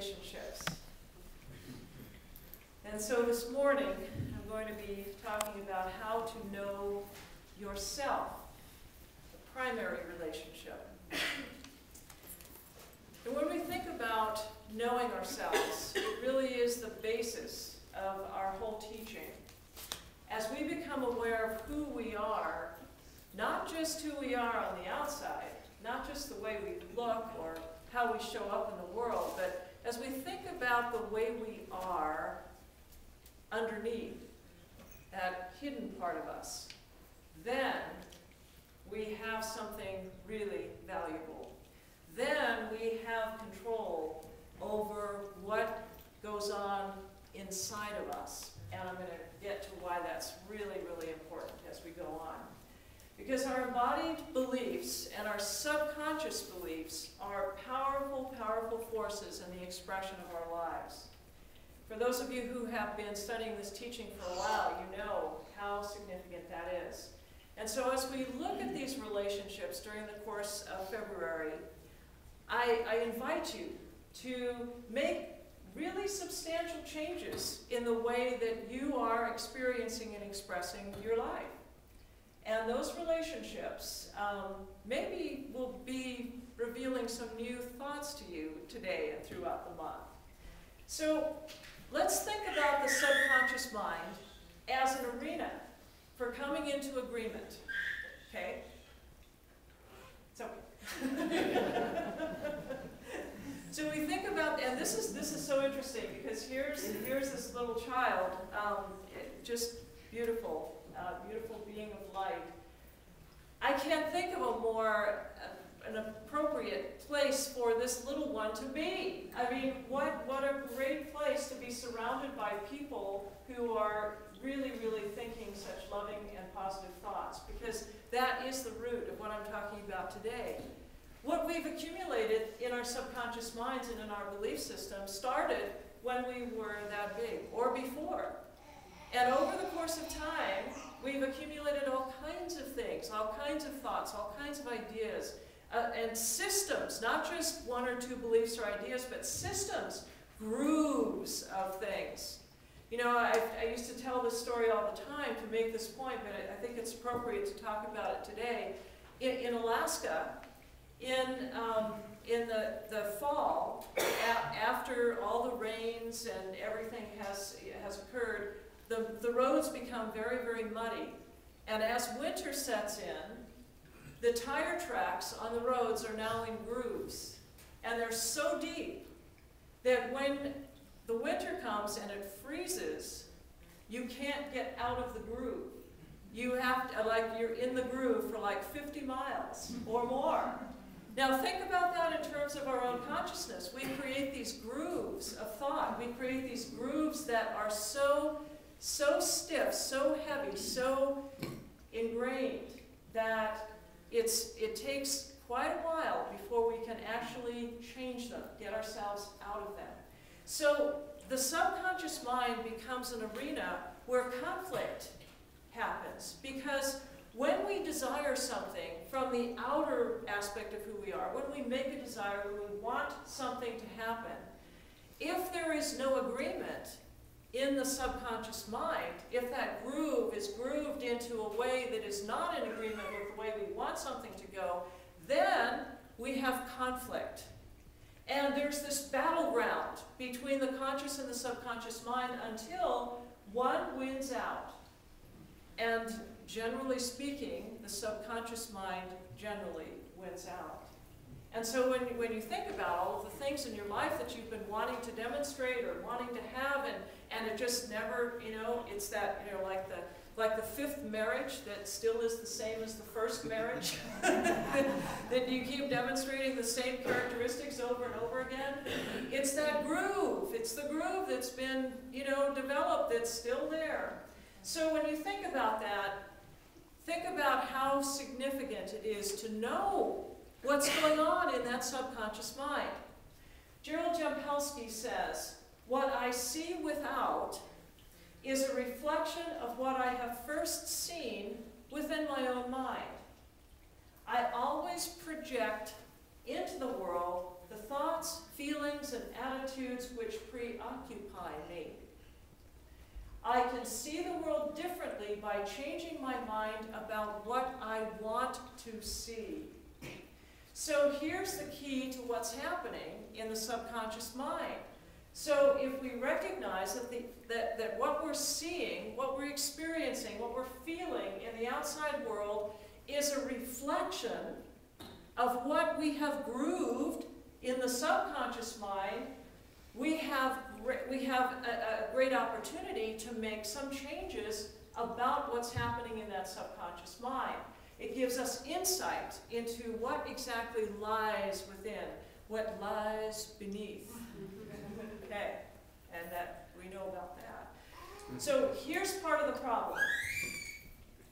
relationships. And so this morning, I'm going to be talking about how to know yourself, the primary relationship. And when we think about knowing ourselves, it really is the basis of our whole teaching. As we become aware of who we are, not just who we are on the outside, not just the way we look or how we show up in the world, but as we think about the way we are underneath, that hidden part of us, then we have something really valuable. Then we have control over what goes on inside of us. And I'm going to get to why that's really, really important as we go on. Because our embodied beliefs and our subconscious beliefs are powerful, powerful forces in the expression of our lives. For those of you who have been studying this teaching for a while, you know how significant that is. And so as we look at these relationships during the course of February, I invite you to make really substantial changes in the way that you are experiencing and expressing your life. And those relationships maybe will be revealing some new thoughts to you today and throughout the month. So let's think about the subconscious mind as an arena for coming into agreement. Okay? So, so we think about, and this is so interesting because here's this little child, just beautiful, beautiful being of light. I can't think of a more an appropriate place for this little one to be. I mean, what a great place to be surrounded by people who are really, really thinking such loving and positive thoughts, because that is the root of what I'm talking about today. What we've accumulated in our subconscious minds and in our belief system started when we were that big, or before. And over the course of time, we've accumulated all kinds of things, all kinds of thoughts, all kinds of ideas, and systems, not just one or two beliefs or ideas, but systems, grooves of things. You know, I used to tell this story all the time to make this point, but I think it's appropriate to talk about it today. In Alaska, in the fall, after all the rains and everything has occurred, the roads become very, very muddy. And as winter sets in, the tire tracks on the roads are now in grooves. And they're so deep that when the winter comes and it freezes, you can't get out of the groove. You have to, like, you're in the groove for like 50 miles or more. Now think about that in terms of our own consciousness. We create these grooves of thought. We create these grooves that are so stiff, so heavy, so ingrained that it takes quite a while before we can actually change them, get ourselves out of them. So the subconscious mind becomes an arena where conflict happens, because when we desire something from the outer aspect of who we are, when we make a desire, when we want something to happen, if there is no agreement in the subconscious mind, if that groove is grooved into a way that is not in agreement with the way we want something to go, then we have conflict. And there's this battleground between the conscious and the subconscious mind until one wins out. And generally speaking, the subconscious mind generally wins out. And so when you think about all of the things in your life that you've been wanting to demonstrate or wanting to have, and it just never, you know, it's that, you know, like the fifth marriage that still is the same as the first marriage, that you keep demonstrating the same characteristics over and over again. It's that groove. It's the groove that's been, you know, developed that's still there. So when you think about that, think about how significant it is to know what's going on in that subconscious mind. Gerald Jampolsky says, "What I see without is a reflection of what I have first seen within my own mind. I always project into the world the thoughts, feelings, and attitudes which preoccupy me. I can see the world differently by changing my mind about what I want to see. So here's the key to what's happening in the subconscious mind. So if we recognize that what we're seeing, what we're experiencing, what we're feeling in the outside world is a reflection of what we have grooved in the subconscious mind, we have a great opportunity to make some changes about what's happening in that subconscious mind. It gives us insight into what exactly lies within, what lies beneath. Okay, and that we know about that. So here's part of the problem.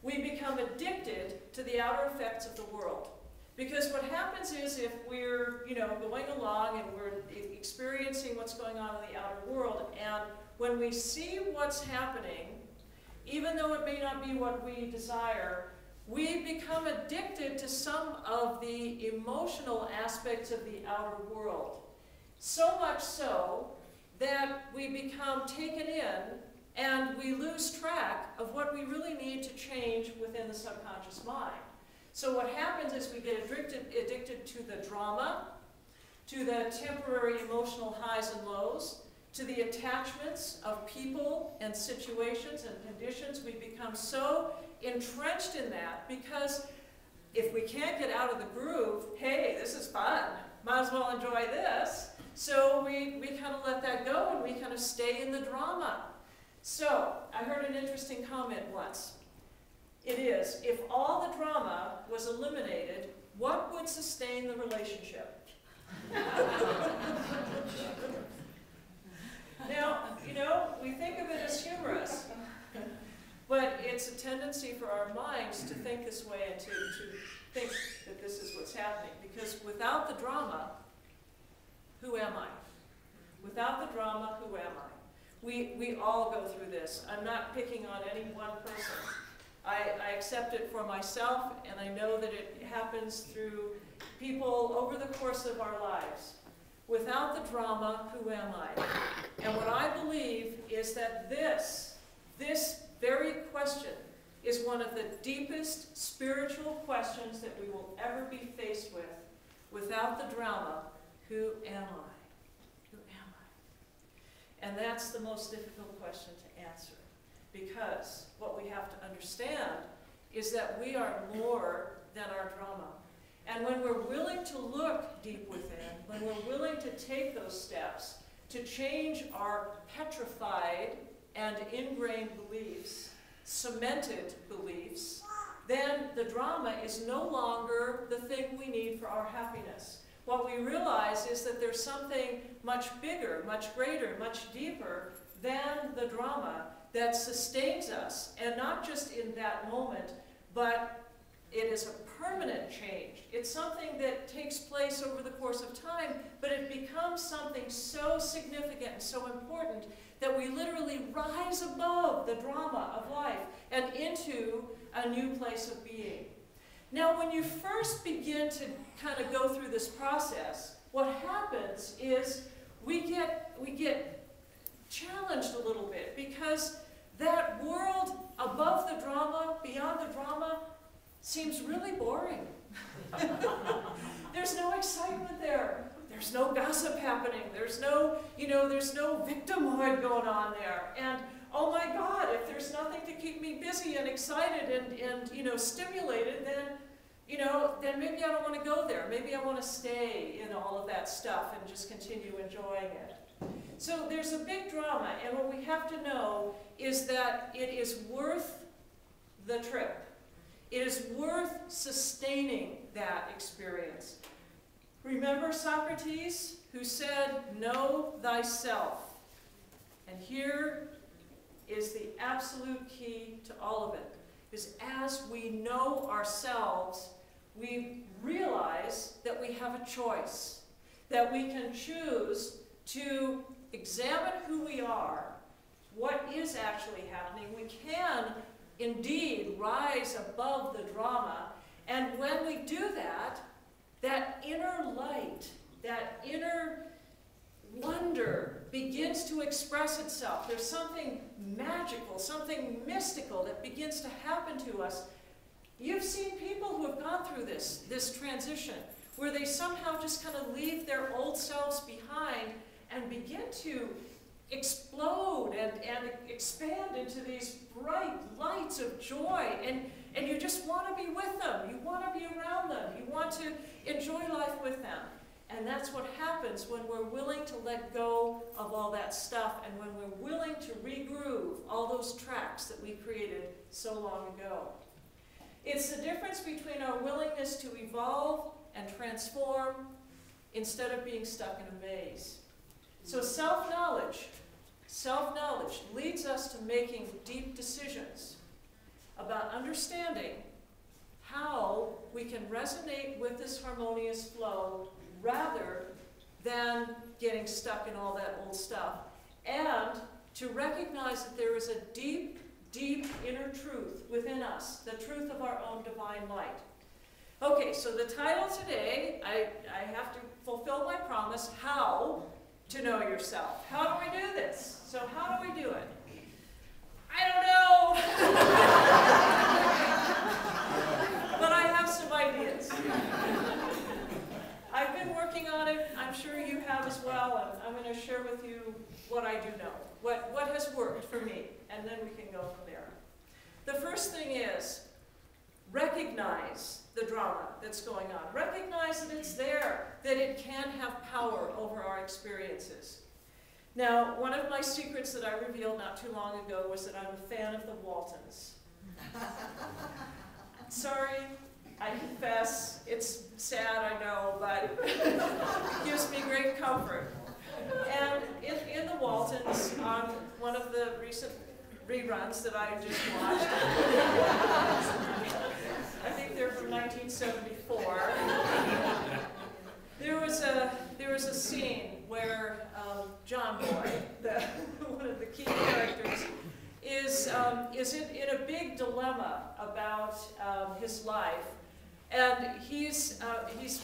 We become addicted to the outer effects of the world. Because what happens is if we're, going along and we're experiencing what's going on in the outer world, and when we see what's happening, even though it may not be what we desire, we become addicted to some of the emotional aspects of the outer world. So much so that we become taken in and we lose track of what we really need to change within the subconscious mind. So what happens is we get addicted to the drama, to the temporary emotional highs and lows, to the attachments of people and situations and conditions. We become so entrenched in that because if we can't get out of the groove, hey, this is fun, might as well enjoy this. So we kind of let that go and we kind of stay in the drama. So I heard an interesting comment once. It is, if all the drama was eliminated, what would sustain the relationship? Now, we think of it as humorous, but it's a tendency for our minds to think this way and to think that this is what's happening. Because without the drama, who am I? Without the drama, who am I? We all go through this. I'm not picking on any one person. I accept it for myself, and I know that it happens through people over the course of our lives. Without the drama, who am I? And what I believe is that this very question is one of the deepest spiritual questions that we will ever be faced with. Without the drama, who am I? Who am I? And that's the most difficult question to answer. Because what we have to understand is that we are more than our drama. And when we're willing to look deep within, when we're willing to take those steps to change our petrified and ingrained beliefs, cemented beliefs, then the drama is no longer the thing we need for our happiness. What we realize is that there's something much bigger, much greater, much deeper than the drama that sustains us, and not just in that moment, but it is a permanent change. It's something that takes place over the course of time, but it becomes something so significant and so important that we literally rise above the drama of life and into a new place of being. Now, when you first begin to kind of go through this process, what happens is we get challenged a little bit, because that world above the drama, beyond the drama, seems really boring. There's no excitement there. There's no gossip happening. There's no victimhood going on there. And oh my God, if there's nothing to keep me busy and excited and stimulated, then maybe I don't want to go there. Maybe I want to stay in all of that stuff and just continue enjoying it. So there's a big drama, and what we have to know is that it is worth the trip. It is worth sustaining that experience. Remember Socrates, who said, "Know thyself." And here is the absolute key to all of it. Is as we know ourselves, we realize that we have a choice, that we can choose to examine who we are, what is actually happening. We can indeed rise above the drama, and when we do that, that inner light, that inner wonder begins to express itself. There's something magical, something mystical that begins to happen to us. You've seen people who have gone through this transition, where they somehow just kind of leave their old selves behind and begin to explode and expand into these bright lights of joy. And you just want to be with them. You want to be around them. You want to enjoy life with them. And that's what happens when we're willing to let go of all that stuff and when we're willing to regroove all those tracks that we created so long ago. It's the difference between our willingness to evolve and transform instead of being stuck in a maze. So self-knowledge leads us to making deep decisions about understanding how we can resonate with this harmonious flow rather than getting stuck in all that old stuff, and to recognize that there is a deep, deep inner truth within us, the truth of our own divine light. Okay, so the title today, I have to fulfill my promise, How to Know Yourself. How do we do this? So how do we do it? I don't know. But I have some ideas. I've been working on it. I'm sure you have as well, and I'm going to share with you what I do know, what has worked for me, and then we can go from there. The first thing is recognize the drama that's going on. Recognize that it's there, that it can have power over our experiences. Now, one of my secrets that I revealed not too long ago was that I'm a fan of the Waltons. Sorry, I confess, it's sad, I know, but it gives me great comfort. And in the Waltons, on one of the recent reruns that I just watched, I think they're from 1974, there was a scene where John Boy, one of the key characters, is in a big dilemma about his life. And he's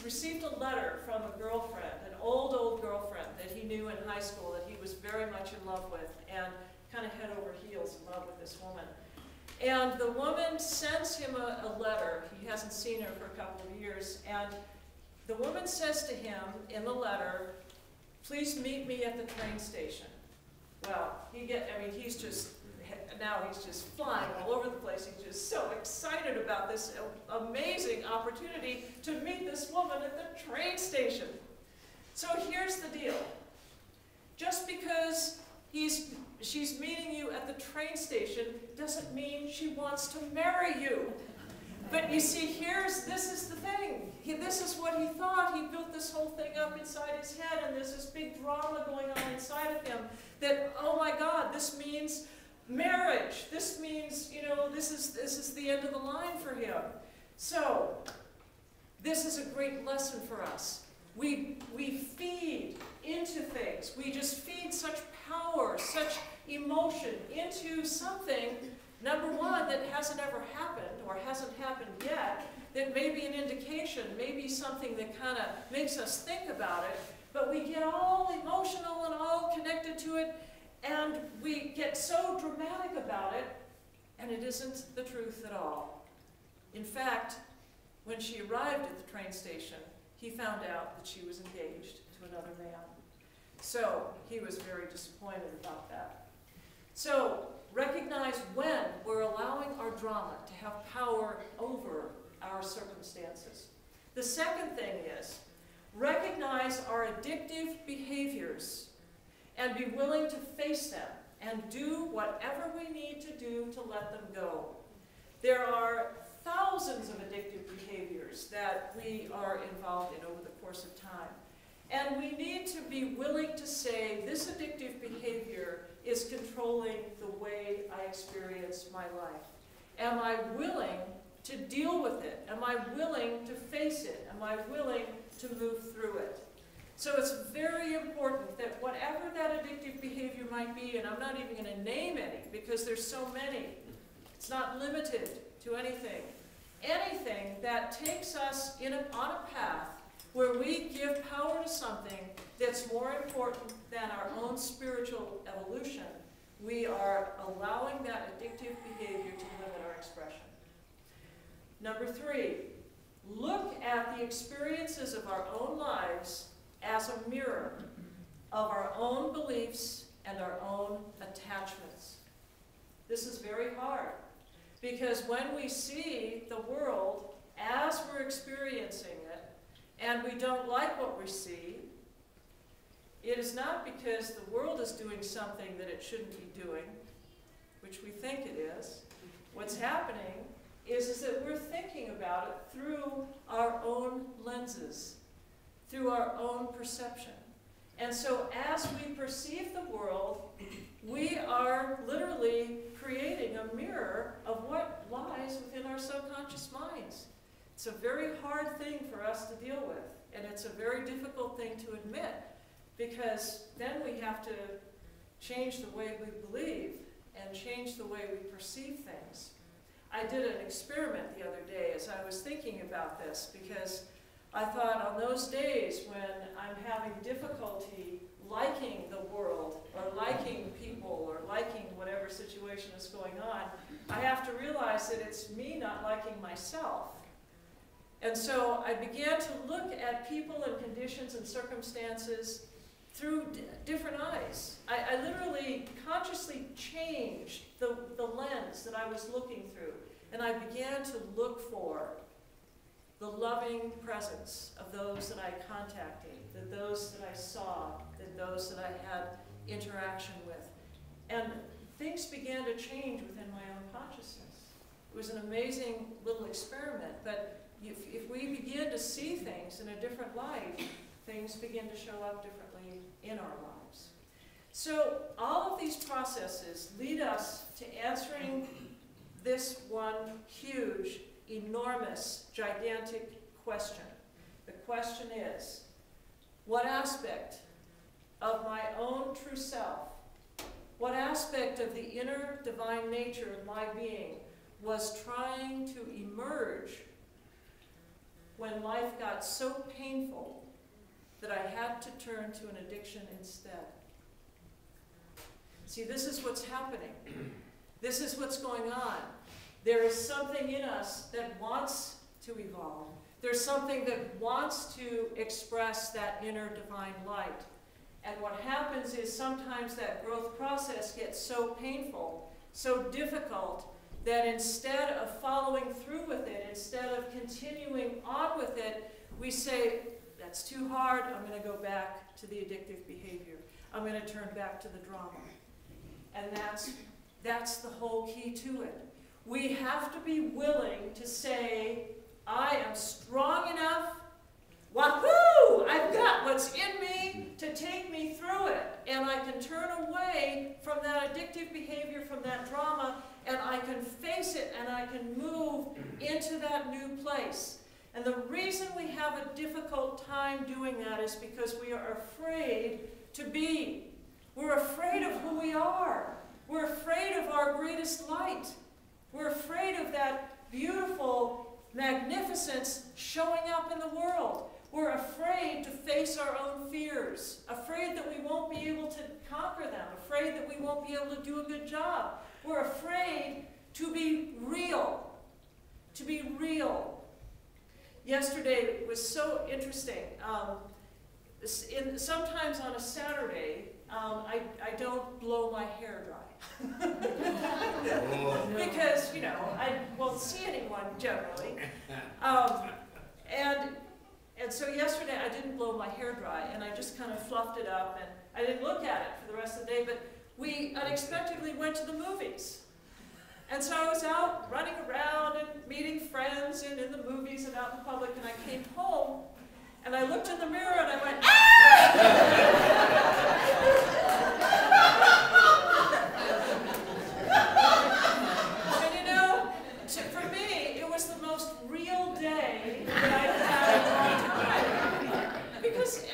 received a letter from a girlfriend, an old girlfriend that he knew in high school that he was very much in love with, and kind of head over heels in love with this woman. And the woman sends him a letter. He hasn't seen her for a couple of years. And the woman says to him in the letter, "Please meet me at the train station." Well, he's just flying all over the place. He's just so excited about this amazing opportunity to meet this woman at the train station. So here's the deal. Just because she's meeting you at the train station doesn't mean she wants to marry you. But you see, this is the thing. This is what he thought. He built this whole thing up inside his head, and there's this big drama going on inside of him that, oh my God, this means marriage. This means, this is the end of the line for him. So, this is a great lesson for us. We feed into things. We just feed such power, such emotion into something, number one, that hasn't ever happened or hasn't happened yet, that may be an indication, maybe something that kind of makes us think about it, but we get all emotional and all connected to it, and we get so dramatic about it, and it isn't the truth at all. In fact, when she arrived at the train station, he found out that she was engaged to another man. So he was very disappointed about that. So recognize when we're allowing our drama to have power over our circumstances. The second thing is recognize our addictive behaviors and be willing to face them and do whatever we need to do to let them go. There are thousands of addictive behaviors that we are involved in over the course of time. And we need to be willing to say, this addictive behavior is controlling the way I experience my life. Am I willing to deal with it? Am I willing to face it? Am I willing to move through it? So it's very important that whatever that addictive behavior might be, and I'm not even going to name any because there's so many, it's not limited to anything. Anything that takes us on a path where we give power to something that's more important than our own spiritual evolution, we are allowing that addictive behavior to limit our expression. Number 3, look at the experiences of our own lives as a mirror of our own beliefs and our own attachments. This is very hard, because when we see the world as we're experiencing it, and we don't like what we see, it is not because the world is doing something that it shouldn't be doing, which we think it is. What's happening is that we're thinking about it through our own lenses, through our own perception. And so as we perceive the world, we are literally creating a mirror of what lies within our subconscious minds. It's a very hard thing for us to deal with, and it's a very difficult thing to admit, because then we have to change the way we believe and change the way we perceive things. I did an experiment the other day as I was thinking about this, because I thought on those days when I'm having difficulty liking the world or liking people or liking whatever situation is going on, I have to realize that it's me not liking myself. And so I began to look at people and conditions and circumstances through different eyes. I literally consciously changed the lens that I was looking through, and I began to look for the loving presence of those that I contacted, those that I saw, those that I had interaction with. And things began to change within my own consciousness. It was an amazing little experiment, but if we begin to see things in a different light, things begin to show up differently in our lives. So all of these processes lead us to answering this one huge, enormous, gigantic question. The question is, what aspect of my own true self, what aspect of the inner divine nature of my being was trying to emerge when life got so painful that I had to turn to an addiction instead? See, this is what's happening. This is what's going on. There is something in us that wants to evolve. There's something that wants to express that inner divine light. And what happens is sometimes that growth process gets so painful, so difficult, that instead of following through with it, instead of continuing on with it, we say, that's too hard, I'm going to go back to the addictive behavior. I'm going to turn back to the drama. And that's the whole key to it. We have to be willing to say, I am strong enough, wahoo! I've got what's in me to take me through it. And I can turn away from that addictive behavior, from that drama, and I can face it, and I can move into that new place. And the reason we have a difficult time doing that is because we are afraid to be. We're afraid of who we are. We're afraid of our greatest light. We're afraid of that beautiful magnificence showing up in the world. We're afraid to face our own fears, afraid that we won't be able to conquer them, afraid that we won't be able to do a good job. We're afraid to be real, to be real. Yesterday was so interesting. Sometimes on a Saturday, I don't blow my hair dry. Because, you know, I won't see anyone generally. And so yesterday I didn't blow my hair dry, and I just kind of fluffed it up, and I didn't look at it for the rest of the day, but we unexpectedly went to the movies. And so I was out running around and meeting friends and in the movies and out in public, and I came home, and I looked in the mirror and I went, ah! And you know, for me, it was the most real day that I've had in a long time. Because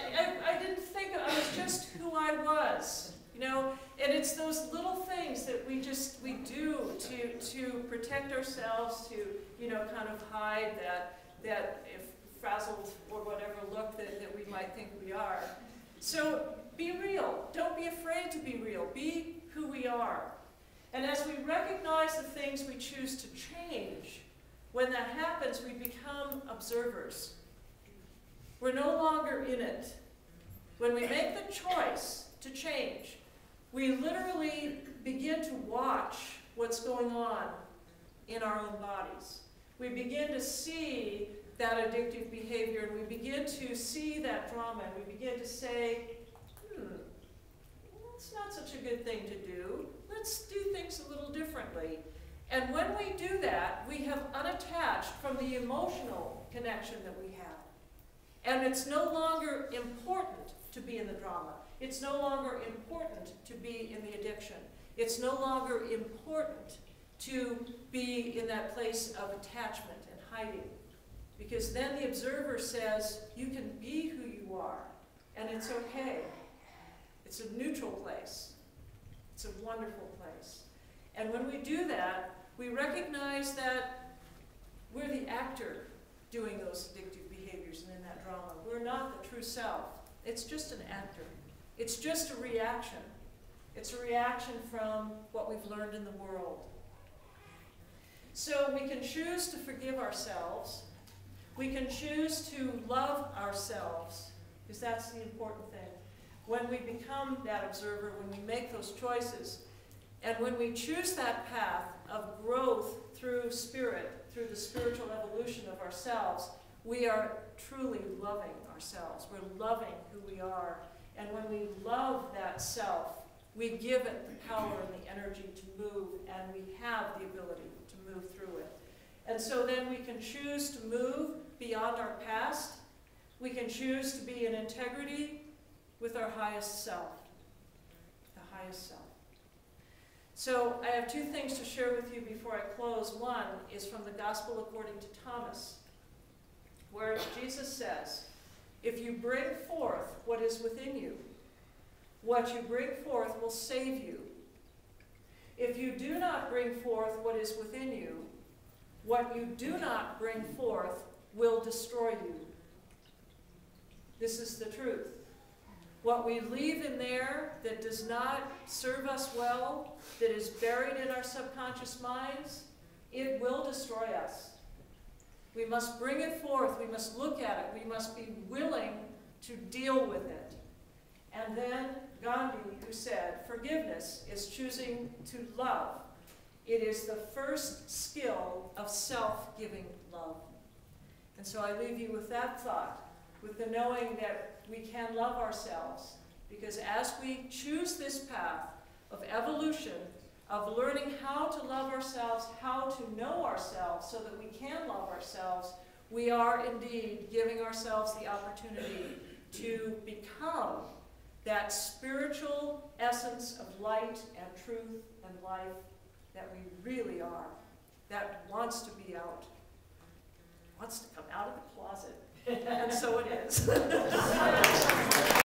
I didn't think, I was just who I was, you know? And it's those little things that we do to protect ourselves, to, you know, kind of hide that if frazzled or whatever look that we might think we are. So be real. Don't be afraid to be real. Be who we are. And as we recognize the things we choose to change, when that happens, we become observers. We're no longer in it. When we make the choice to change, we literally begin to watch what's going on in our own bodies. We begin to see that addictive behavior, and we begin to see that drama, and we begin to say, that's not such a good thing to do. Let's do things a little differently. And when we do that, we have unattached from the emotional connection that we have. And it's no longer important to be in the drama. It's no longer important to be in the addiction. It's no longer important to be in that place of attachment and hiding. Because then the observer says, you can be who you are, and it's okay. It's a neutral place. It's a wonderful place. And when we do that, we recognize that we're the actor doing those addictive behaviors and in that drama. We're not the true self. It's just an actor. It's just a reaction. It's a reaction from what we've learned in the world. So we can choose to forgive ourselves. We can choose to love ourselves, because that's the important thing. When we become that observer, when we make those choices, and when we choose that path of growth through spirit, through the spiritual evolution of ourselves, we are truly loving ourselves. We're loving who we are. And when we love that self, we give it the power and the energy to move, and we have the ability to move through it. And so then we can choose to move beyond our past. We can choose to be in integrity with our highest self, the highest self. So I have two things to share with you before I close. One is from the Gospel according to Thomas, where Jesus says, if you bring forth what is within you, what you bring forth will save you. If you do not bring forth what is within you, what you do not bring forth will destroy you. This is the truth. What we leave in there that does not serve us well, that is buried in our subconscious minds, it will destroy us. We must bring it forth. We must look at it. We must be willing to deal with it. And then Gandhi, who said, forgiveness is choosing to love. It is the first skill of self-giving love. And so I leave you with that thought, with the knowing that we can love ourselves, because as we choose this path of evolution, of learning how to love ourselves, how to know ourselves so that we can love ourselves, we are indeed giving ourselves the opportunity to become that spiritual essence of light and truth and life that we really are, that wants to be out, wants to come out of the closet. And so it is.